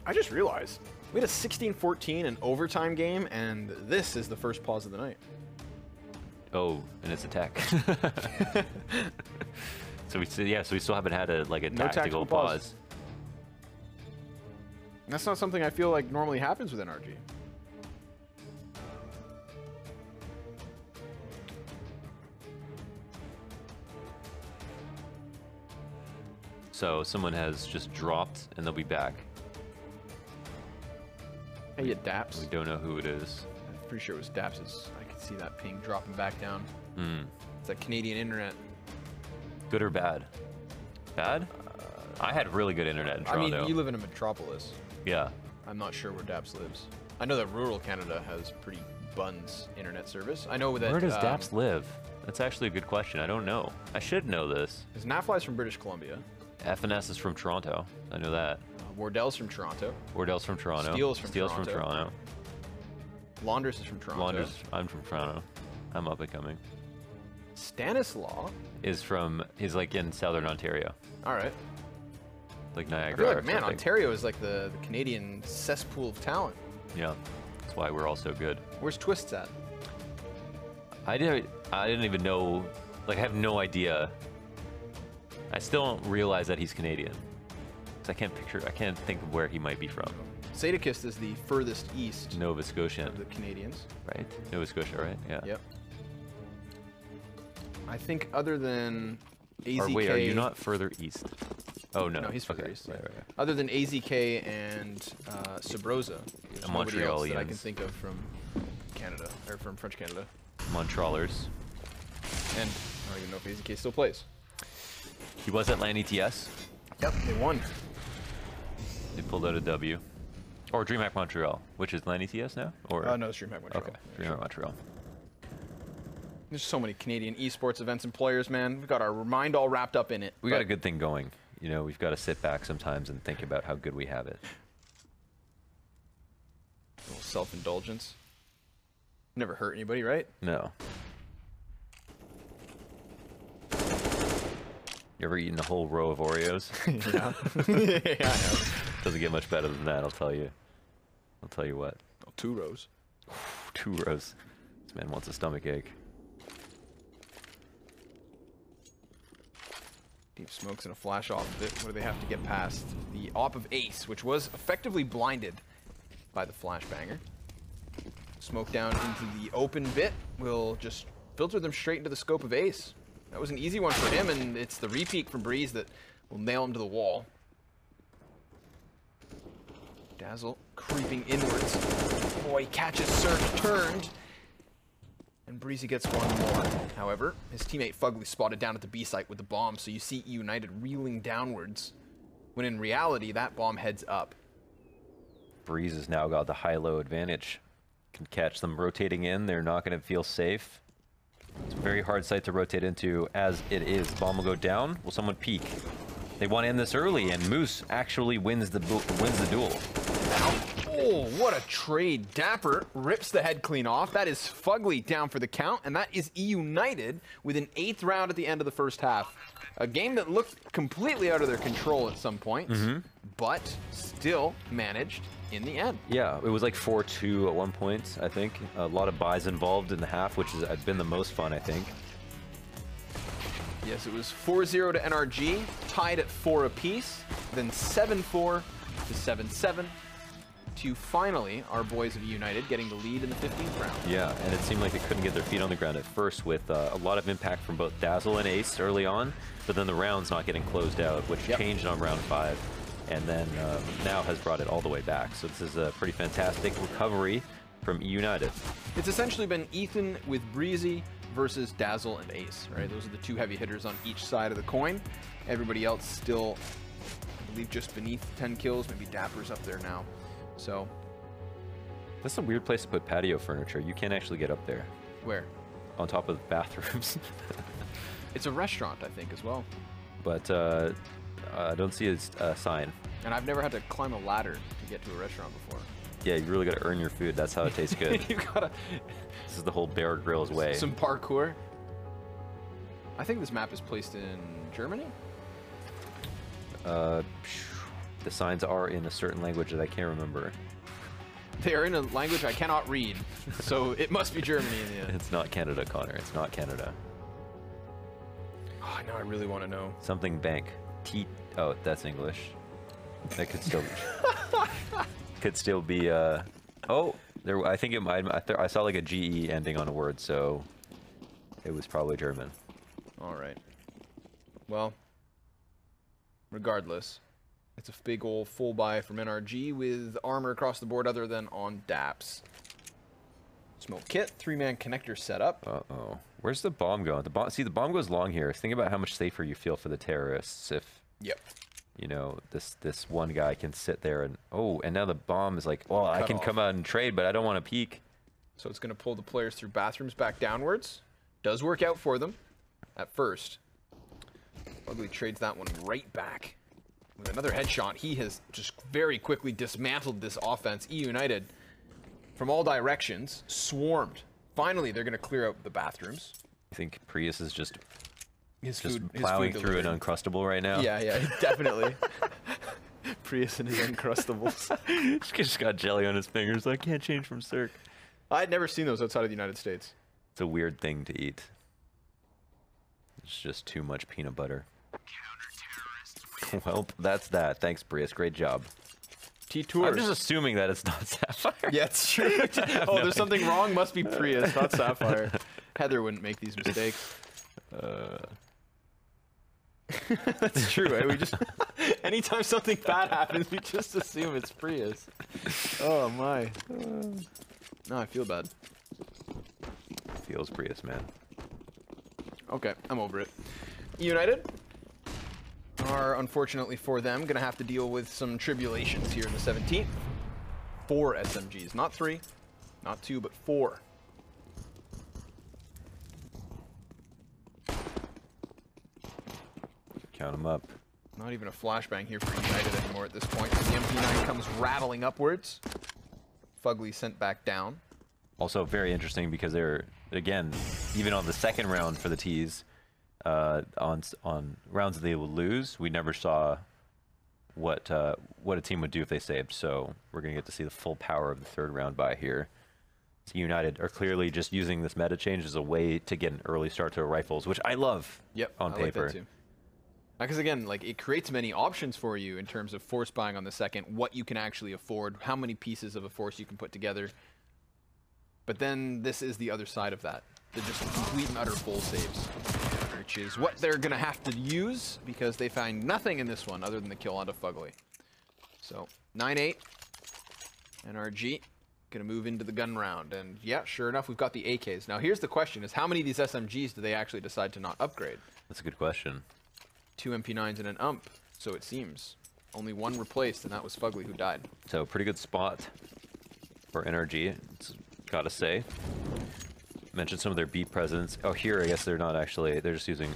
I just realized we had a 16-14 an overtime game, and this is the first pause of the night. Oh, and it's attack. So we still haven't had a tactical pause. That's not something I feel like normally happens with NRG. So someone has just dropped, and they'll be back. Hey, it Daps. We don't know who it is. I'm pretty sure it was Daps's. I could see that ping dropping back down. Hmm. It's that Canadian internet. Good or bad? Bad? I had really good internet in Toronto. I mean, you live in a metropolis. Yeah. I'm not sure where Daps lives. I know that rural Canada has pretty buns internet service. I know that... Where does Daps live? That's actually a good question. I don't know. I should know this. Because Nafly's from British Columbia. FNS is from Toronto. I know that. Wardell's from Toronto. Wardell's from Toronto. Steele's from Steele's Toronto. from Toronto. Launders is from Toronto. Launders, I'm from Toronto. I'm up and coming. Stanislaw he's like in southern Ontario. All right. Like Niagara. I feel like, or man, something. Ontario is like the Canadian cesspool of talent. Yeah. That's why we're all so good. Where's Twists at? I didn't even know, like I have no idea. I still don't realize that he's Canadian. 'Cause I can't think of where he might be from. Sadakist is the furthest east Nova Scotia. of the Canadians. Right? Nova Scotia, right? Yeah. Yep. I think other than AZK... Or wait, are you not further east? Oh, no. No, he's further east. Right. Other than AZK and Sabrosa, there's nobody else that I can Montrealians. think of from Canada, or from French Canada. Montrealers. And I don't even know if AZK still plays. He was at LAN ETS. Yep, they won. They pulled out a W. Or DreamHack Montreal, which is LAN ETS now? Or no, it's DreamHack Montreal. Okay, Yeah, DreamHack sure. Montreal. There's so many Canadian esports events and players, man. We've got our mind all wrapped up in it. We got a good thing going. You know, we've got to sit back sometimes and think about how good we have it. A little self-indulgence. Never hurt anybody, right? No. You ever eaten a whole row of Oreos? Yeah. Yeah, I know. Doesn't get much better than that, I'll tell you. I'll tell you what. Oh, 2 rows. 2 rows. This man wants a stomach ache. Deep smokes and a flash off of it. What do they have to get past? The op of Ace, which was effectively blinded by the flashbanger. Smoke down into the open bit will just filter them straight into the scope of Ace. That was an easy one for him, and it's the repeat from Breeze that will nail him to the wall. Dazzle creeping inwards. Boy, catches Cirque, turned. And Breezy gets one more. However, his teammate Fugly spotted down at the B site with the bomb, so you see eUnited reeling downwards, when in reality, that bomb heads up. Breeze has now got the high-low advantage. Can catch them rotating in. They're not going to feel safe. It's a very hard site to rotate into as it is. Bomb will go down. Will someone peek? They want to end this early, and Moose actually wins the duel. Oh, what a trade. Dapper rips the head clean off. That is Fugly down for the count, and that is eUnited with an 8th round at the end of the first half. A game that looked completely out of their control at some points, but still managed in the end. Yeah, it was like 4-2 at one point, I think. A lot of buys involved in the half, which has been the most fun, I think. Yes, it was 4-0 to NRG, tied at 4 apiece, then 7-4 to 7-7, to finally our boys of eUnited getting the lead in the 15th round. Yeah, and it seemed like they couldn't get their feet on the ground at first with a lot of impact from both Dazzle and Ace early on, but then the rounds not getting closed out, which changed on round 5, and then now has brought it all the way back. So this is a pretty fantastic recovery from eUnited. It's essentially been Ethan with Breezy versus Dazzle and Ace, right? Those are the 2 heavy hitters on each side of the coin. Everybody else still, I believe, just beneath 10 kills. Maybe Dapper's up there now. So That's a weird place to put patio furniture. You can't actually get up there. where? On top of bathrooms. It's a restaurant, I think, as well. But I don't see a sign. And I've never had to climb a ladder to get to a restaurant before. Yeah, you really got to earn your food. That's how it tastes good. You gotta This is the whole Bear Grylls way. some parkour. I think this map is placed in Germany. The signs are in a certain language that I can't remember. They are in a language I cannot read, so it must be Germany in the end. It's not Canada, Connor. It's not Canada. Oh, now I really want to know. Something bank. Oh, that's English. That could still be. Oh, there. I think it might. I saw like a GE ending on a word, so it was probably German. All right. Well, regardless, it's a big old full buy from NRG with armor across the board other than on Daps. Smoke kit, 3-man connector setup. Uh-oh. Where's the bomb going? See, the bomb goes long here. Think about how much safer you feel for the terrorists if, you know, this one guy can sit there and, oh, and now the bomb is like, well, I can come out and trade, but I don't want to peek. So it's going to pull the players through bathrooms back downwards. Does work out for them at first. Ugly trades that one right back. With another headshot, he has just very quickly dismantled this offense. eUnited, from all directions, swarmed. Finally, they're going to clear out the bathrooms. I think Prius is just His plowing food through an delivery. Uncrustable right now. Yeah, definitely. Prius and his Uncrustables. He's just got jelly on his fingers. I can't change from Cirque. I'd never seen those outside of the United States. It's a weird thing to eat. It's just too much peanut butter. Well, that's that. Thanks, Prius. Great job. T-Tours. I'm just assuming that it's not Sapphire. Yeah, it's true. Oh, there's something wrong. Must be Prius, not Sapphire. Heather wouldn't make these mistakes. That's true. Right? We just anytime something bad happens, we just assume it's Prius. Oh my. No, I feel bad. Feels Prius, man. Okay, I'm over it. United are, unfortunately for them, going to have to deal with some tribulations here in the 17th. 4 SMGs. Not 3, not 2, but 4. Count them up. Not even a flashbang here for United anymore at this point. The MP9 comes rattling upwards. Fugly sent back down. Also very interesting because they're, again, even on the second round for the T's, on rounds that they will lose, we never saw what a team would do if they saved. So we're going to get to see the full power of the third round by here. So United are clearly just using this meta change as a way to get an early start to rifles, which I love. Yep, on I paper. like that too. Because again, like, it creates many options for you in terms of force buying on the second, what you can actually afford, how many pieces of a force you can put together. But then this is the other side of that. They're just complete and utter full saves, which is what they're going to have to use because they find nothing in this one other than the kill onto Fugly. So 9-8, NRG going to move into the gun round. And yeah, sure enough, we've got the AKs. Now here's the question is how many of these SMGs do they actually decide to not upgrade? That's a good question. 2 MP9s and an ump, so it seems. Only one replaced, and that was Fugly who died. So pretty good spot for NRG, it's gotta say. Mentioned some of their beat presence. Oh, here I guess they're not actually, they're just using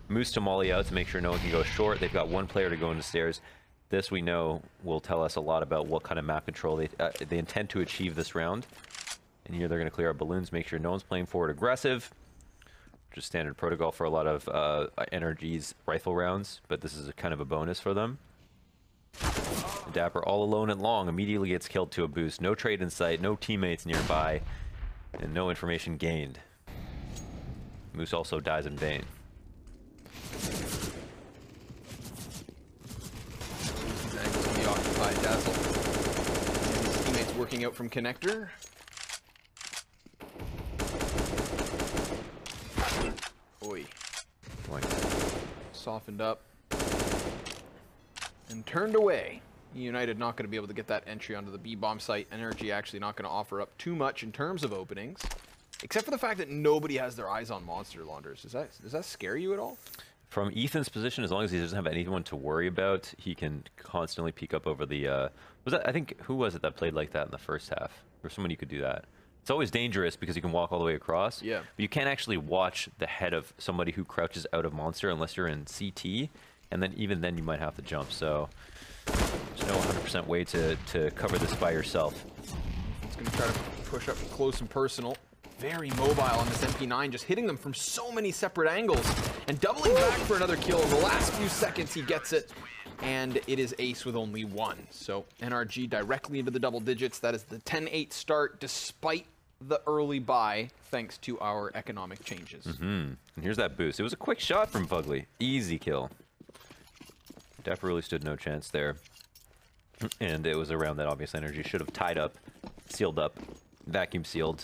Moose to molly out to make sure no one can go short. They've got one player to go into stairs. This we know will tell us a lot about what kind of map control they intend to achieve this round. And here they're gonna clear out balloons, make sure no one's playing forward aggressive. Just standard protocol for a lot of NRG's rifle rounds, but this is a kind of a bonus for them. Dapper all alone at long immediately gets killed to a boost. No trade in sight, no teammates nearby, and no information gained. Moose also dies in vain. These angles can be occupied. Dazzle. And his teammates working out from connector. Oi. Softened up. And turned away. United not going to be able to get that entry onto the B-bomb site. NRG actually not going to offer up too much in terms of openings. Except for the fact that nobody has their eyes on monster launderers. Does that scare you at all? From Ethan's position, as long as he doesn't have anyone to worry about, he can constantly peek up over the... was that, I think, who was it that played like that in the first half? Or someone you could do that. It's always dangerous because you can walk all the way across. Yeah. But you can't actually watch the head of somebody who crouches out of monster unless you're in CT. And then even then you might have to jump. So there's no 100% way to cover this by yourself. It's going to try to push up close and personal. Very mobile on this MP9, just hitting them from so many separate angles. And doubling back for another kill. In the last few seconds he gets it. And it is ace with only one. So NRG directly into the double digits. That is the 10-8 start despite the early buy thanks to our economic changes. And here's that boost. It was a quick shot from Fugly. Easy kill. Dapper really stood no chance there. And it was a round that obviously NRG should have tied up, sealed up, vacuum sealed,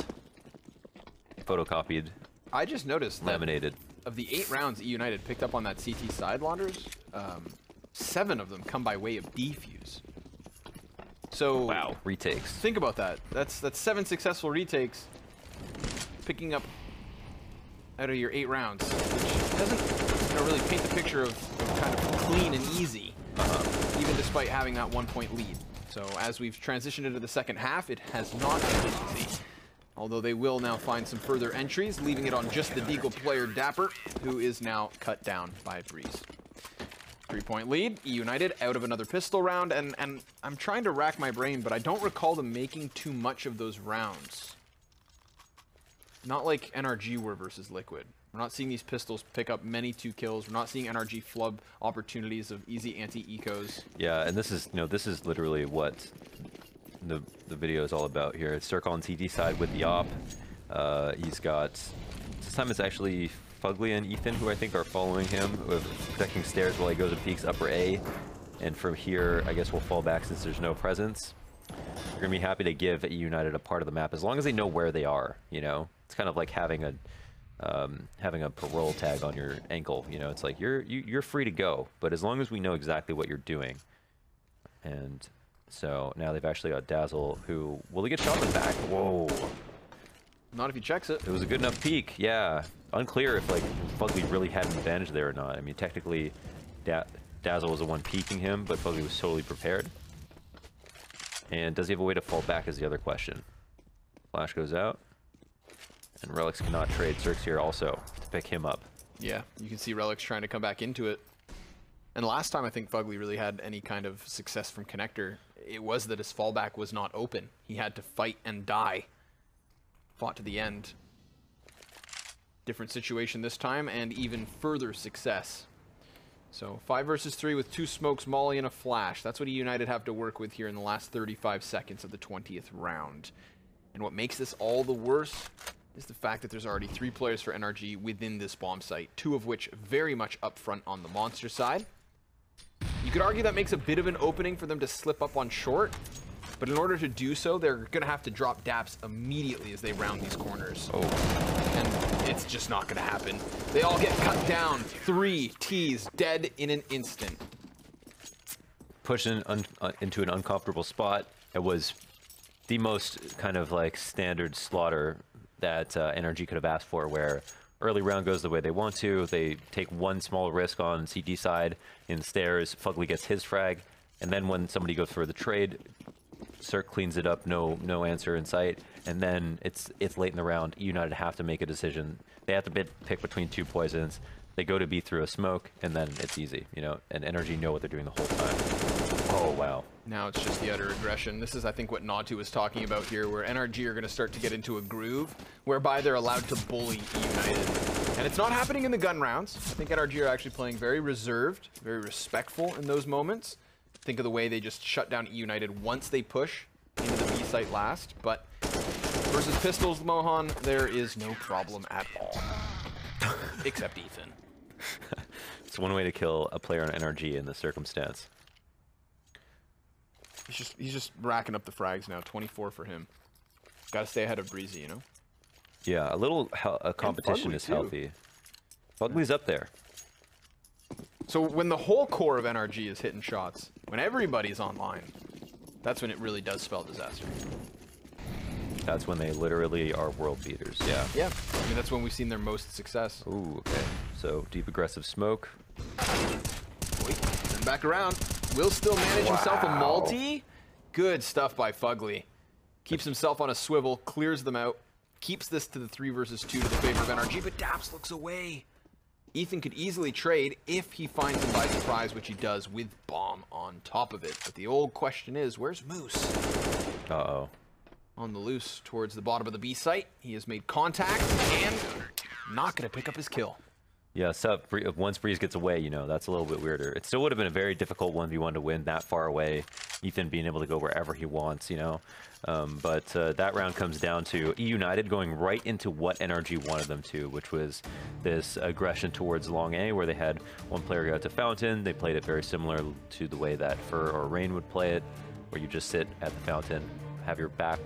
photocopied. I just noticed laminated. That of the 8 rounds that eUnited picked up on that CT side launders, 7 of them come by way of defuse. So wow, retakes. Think about that. That's 7 successful retakes, picking up out of your 8 rounds, which doesn't really paint the picture of kind of clean and easy, even despite having that 1-point lead. So as we've transitioned into the second half, it has not been easy. Although they will now find some further entries, leaving it on just the Deagle player Dapper, who is now cut down by Breeze. 3-point lead, eUnited out of another pistol round, and I'm trying to rack my brain, but I don't recall them making too much of those rounds. Not like NRG were versus Liquid. We're not seeing these pistols pick up many 2 kills. We're not seeing NRG flub opportunities of easy anti-ecos. Yeah, and this is, this is literally what the video is all about here. It's Circle on CT side with the op. He's got, this time it's actually Fugly and Ethan who I think are following him, with protecting stairs while he goes and peeks upper A. And from here, I guess we'll fall back since there's no presence. We're gonna be happy to give eUnited a part of the map as long as they know where they are. It's kind of like having a parole tag on your ankle. It's like you're free to go, but as long as we know exactly what you're doing. And so now they've actually got Dazzle, who will he get shot in the back? Whoa! Not if he checks it. It was a good enough peek. Yeah, unclear if Fugly really had an advantage there or not. I mean, technically, Dazzle was the one peeking him, but Fugly was totally prepared. And does he have a way to fall back is the other question. Flash goes out. And Relics cannot trade. Zerk's here also to pick him up. Yeah, you can see Relics trying to come back into it. And last time I think Fugly really had any kind of success from Connector, it was that his fallback was not open. He had to fight and die. Fought to the end. Different situation this time, and even further success. So 5 versus 3 with 2 smokes, molly, and a flash. That's what eUnited have to work with here in the last 35 seconds of the 20th round. And what makes this all the worse is the fact that there's already 3 players for NRG within this bomb site, 2 of which very much up front on the monster side. You could argue that makes a bit of an opening for them to slip up on short, but in order to do so, they're going to have to drop daps immediately as they round these corners. Oh. And it's just not going to happen. They all get cut down. 3 T's dead in an instant. Pushed into an uncomfortable spot. It was the most kind of like standard slaughter that NRG could have asked for, where early round goes the way they want to. They take one small risk on CD side in stairs. Fugly gets his frag, and then when somebody goes for the trade, Zerk cleans it up. No answer in sight, and then it's late in the round. eUnited have to make a decision. They have to pick between 2 poisons. They go to B through a smoke, and then it's easy, you know. And NRG know what they're doing the whole time. Oh wow. Now it's just the utter aggression. This is, I think, what Natu was talking about here, where NRG are going to start to get into a groove whereby they're allowed to bully eUnited. And it's not happening in the gun rounds. I think NRG are actually playing very reserved, very respectful in those moments. Think of the way they just shut down eUnited once they push into the B site last. But versus Pistols, Mohan, there is no problem at all. Except Ethan. It's one way to kill a player on NRG in this circumstance. He's just racking up the frags now. 24 for him. Got to stay ahead of Breezy, you know? Yeah, a competition is healthy. Fugly's up there. So when the whole core of NRG is hitting shots, when everybody's online, that's when it really does spell disaster. That's when they literally are world beaters. Yeah. Yeah. I mean, that's when we've seen their most success. Ooh, okay. So deep aggressive smoke. Turn back around. Will still manage himself a multi. Good stuff by Fugly. Keeps himself on a swivel, clears them out, keeps this to the 3 versus 2 to the favor of NRG, but Daps looks away. Ethan could easily trade if he finds him by surprise, which he does with bomb on top of it. But the old question is, where's Moose? Uh-oh. On the loose towards the bottom of the B site. He has made contact and not going to pick up his kill. Yeah, so once Breeze gets away, you know, that's a little bit weirder. It still would have been a very difficult 1v1 to win that far away. Ethan being able to go wherever he wants, you know. But that round comes down to eUnited going right into what NRG wanted them to, which was this aggression towards long A, where they had one player go out to Fountain. They played it very similar to the way that Fur or Rain would play it, where you just sit at the Fountain, have your back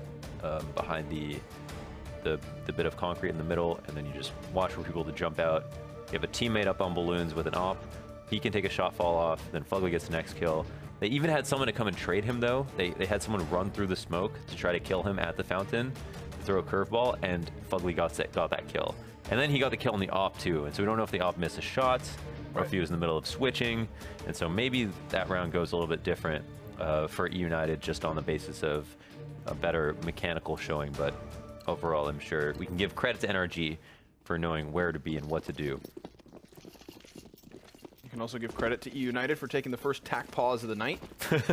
behind the bit of concrete in the middle, and then you just watch for people to jump out. You have a teammate up on balloons with an op. He can take a shot fall off, then Fugly gets the next kill. They even had someone to come and trade him, though. They had someone run through the smoke to try to kill him at the Fountain, throw a curveball, and Fugly got that kill. And then he got the kill on the op, too. And so we don't know if the op missed a shot or if he was in the middle of switching. And so maybe that round goes a little bit different for eUnited, just on the basis of a better mechanical showing. But overall, I'm sure we can give credit to NRG for knowing where to be and what to do. You can also give credit to eUnited for taking the first tack pause of the night. Going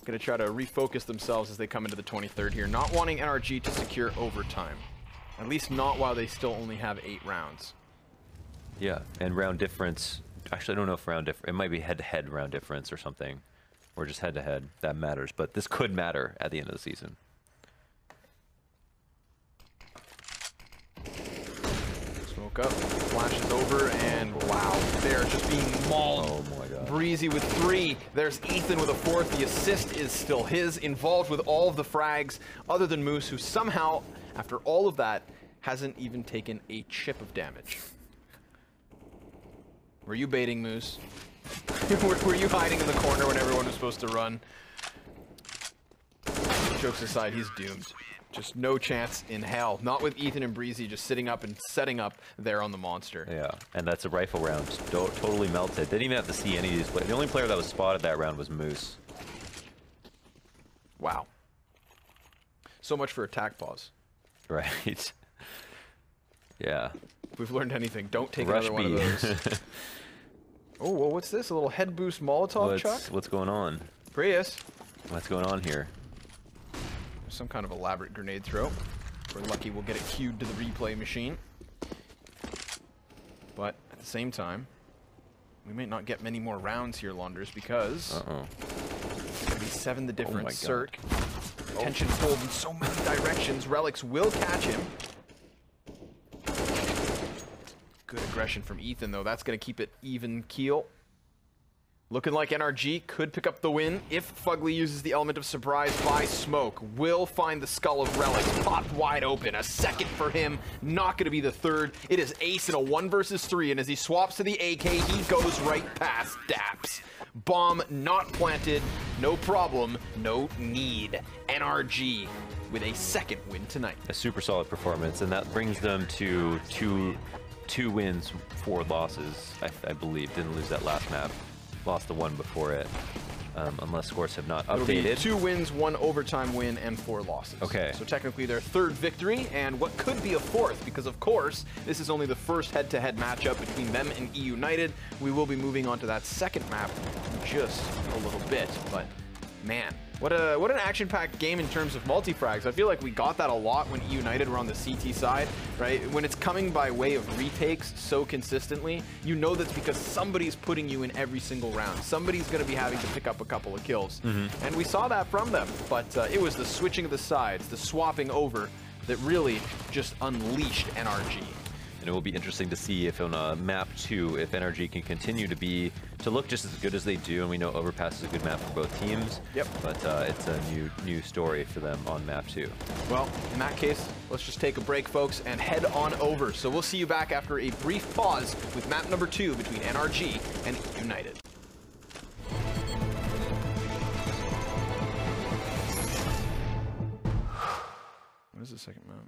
to try to refocus themselves as they come into the 23rd here, not wanting NRG to secure overtime. At least not while they still only have 8 rounds. Yeah, and round difference. Actually, I don't know if round difference. It might be head-to-head round difference or something, or just head-to-head. That matters, but this could matter at the end of the season. Smoke up, flashes over, and wow, they're just being mauled. Oh my god. Breezy with 3. There's Ethan with a 4th. The assist is still his, involved with all of the frags, other than Moose, who somehow, after all of that, hasn't even taken a chip of damage. Were you baiting, Moose? Were you hiding in the corner when everyone was supposed to run? Jokes aside, he's doomed. Just no chance in hell. Not with Ethan and Breezy just sitting up and setting up there on the monster. Yeah, and that's a rifle round. Totally melted. Didn't even have to see any of these players. The only player that was spotted that round was Moose. Wow. So much for attack pause. Right. Yeah. If we've learned anything, don't take Rush another one B. of those. Oh, well, what's this? A little head boost Molotov chuck? What's going on? Prius. What's going on here? Some kind of elaborate grenade throw. If we're lucky, we'll get it queued to the replay machine. But at the same time, we may not get many more rounds here, Launders, because it's going to be 7 the difference. Cirque. Tension pulled in so many directions. Relics will catch him. Good aggression from Ethan, though. That's going to keep it even keel. Looking like NRG could pick up the win if Fugly uses the element of surprise by smoke. Will find the skull of Relics popped wide open. A second for him, not going to be the third. It is Ace in a 1 versus 3, and as he swaps to the AK, he goes right past Daps. Bomb not planted, no problem, no need. NRG with a second win tonight. A super solid performance, and that brings them to two wins, 4 losses, I believe. Didn't lose that last map. Lost the one before it, unless scores have not updated. It'll be 2 wins, 1 overtime win, and 4 losses. Okay. So technically their 3rd victory, and what could be a 4th, because of course, this is only the first head-to-head matchup between them and eUnited. We will be moving on to that second map in just a little bit, but man, what an action-packed game in terms of multi-frags. I feel like we got that a lot when eUnited were on the CT side, right? When it's coming by way of retakes so consistently, you know that's because somebody's putting you in every single round. Somebody's going to be having to pick up a couple of kills. And we saw that from them, but it was the switching of the sides, the swapping over, that really just unleashed NRG. And it will be interesting to see if on map 2, if NRG can continue to look just as good as they do. And we know Overpass is a good map for both teams. Yep. But it's a new story for them on map 2. Well, in that case, let's just take a break, folks, and head on over. So we'll see you back after a brief pause with map number 2 between NRG and eUnited. What is the second map?